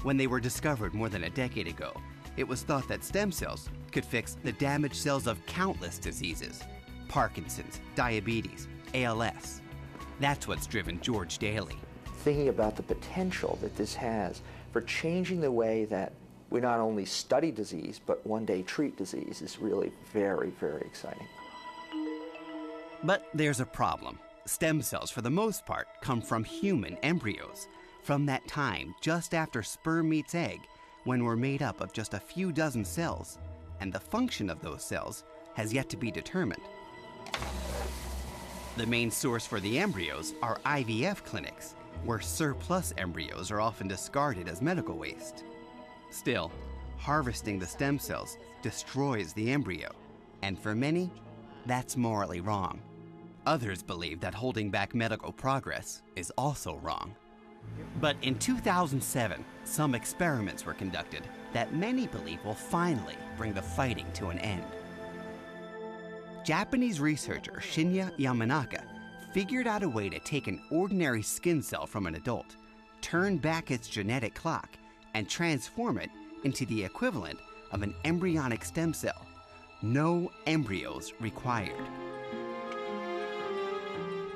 When they were discovered more than a decade ago, it was thought that stem cells could fix the damaged cells of countless diseases: Parkinson's, diabetes, ALS. That's what's driven George Daly. Thinking about the potential that this has for changing the way that we not only study disease, but one day treat disease is really very, very exciting. But there's a problem. Stem cells, for the most part, come from human embryos, from that time just after sperm meets egg, when we're made up of just a few dozen cells, and the function of those cells has yet to be determined. The main source for the embryos are IVF clinics, where surplus embryos are often discarded as medical waste. Still, harvesting the stem cells destroys the embryo, and for many, that's morally wrong. Others believe that holding back medical progress is also wrong. But in 2007, some experiments were conducted that many believe will finally bring the fighting to an end. Japanese researcher Shinya Yamanaka figured out a way to take an ordinary skin cell from an adult, turn back its genetic clock, and transform it into the equivalent of an embryonic stem cell. No embryos required.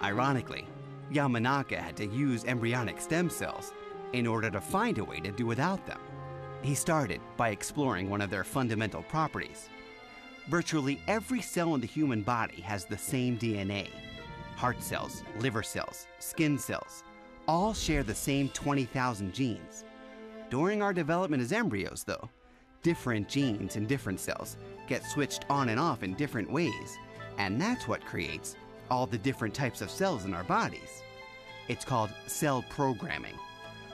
Ironically, Yamanaka had to use embryonic stem cells in order to find a way to do without them. He started by exploring one of their fundamental properties. Virtually every cell in the human body has the same DNA. Heart cells, liver cells, skin cells, all share the same 20,000 genes. During our development as embryos, though, different genes in different cells get switched on and off in different ways, and that's what creates all the different types of cells in our bodies. It's called cell programming.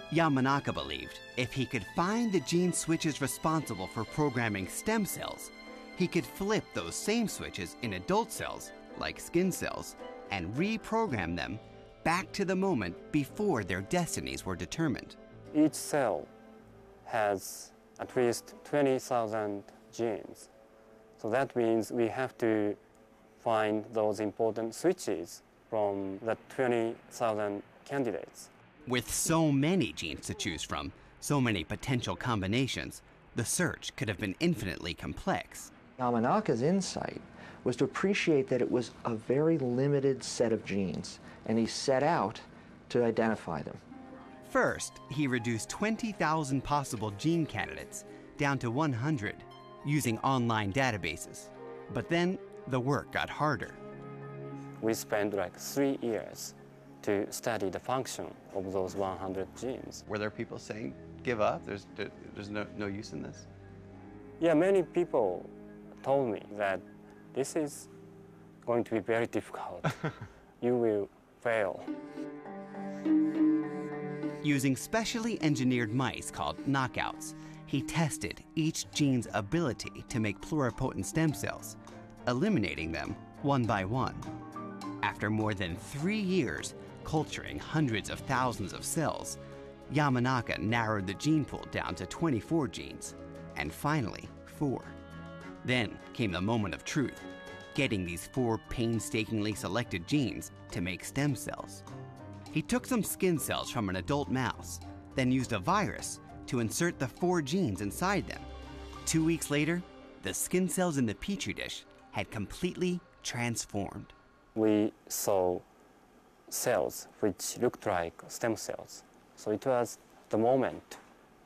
Yamanaka believed if he could find the gene switches responsible for programming stem cells, he could flip those same switches in adult cells, like skin cells, and reprogram them back to the moment before their destinies were determined. Each cell has at least 20,000 genes. So that means we have to find those important switches from the 20,000 candidates. With so many genes to choose from, so many potential combinations, the search could have been infinitely complex. Yamanaka's insight was to appreciate that it was a very limited set of genes, and he set out to identify them. First, he reduced 20,000 possible gene candidates down to 100 using online databases. But then the work got harder. We spent like 3 years to study the function of those 100 genes. Were there people saying, give up, there's no use in this? Yeah, many people told me that this is going to be very difficult. You will fail. Using specially engineered mice called knockouts, he tested each gene's ability to make pluripotent stem cells, eliminating them one by one. After more than 3 years culturing hundreds of thousands of cells, Yamanaka narrowed the gene pool down to 24 genes, and finally 4. Then came the moment of truth, getting these 4 painstakingly selected genes to make stem cells. He took some skin cells from an adult mouse, then used a virus to insert the 4 genes inside them. 2 weeks later, the skin cells in the petri dish had completely transformed. We saw cells which looked like stem cells. So it was the moment,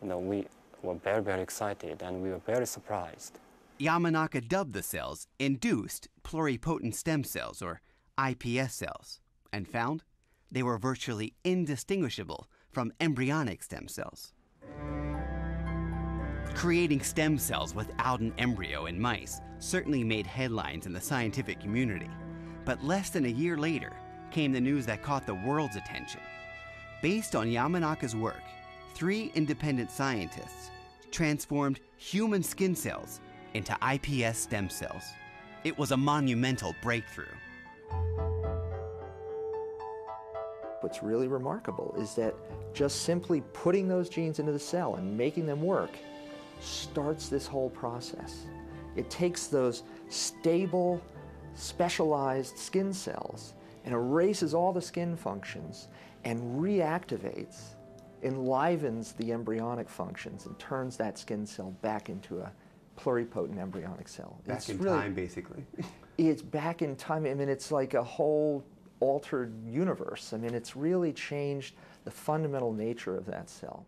we were very, very excited and we were very surprised. Yamanaka dubbed the cells induced pluripotent stem cells, or iPS cells, and found they were virtually indistinguishable from embryonic stem cells. Creating stem cells without an embryo in mice certainly made headlines in the scientific community, but less than a year later came the news that caught the world's attention. Based on Yamanaka's work, 3 independent scientists transformed human skin cells into iPS stem cells. It was a monumental breakthrough. What's really remarkable is that just simply putting those genes into the cell and making them work starts this whole process. It takes those stable, specialized skin cells and erases all the skin functions and reactivates enlivens the embryonic functions and turns that skin cell back into a pluripotent embryonic cell. Back in time, basically. It's back in time. I mean, it's like a whole altered universe. I mean, it's really changed the fundamental nature of that cell.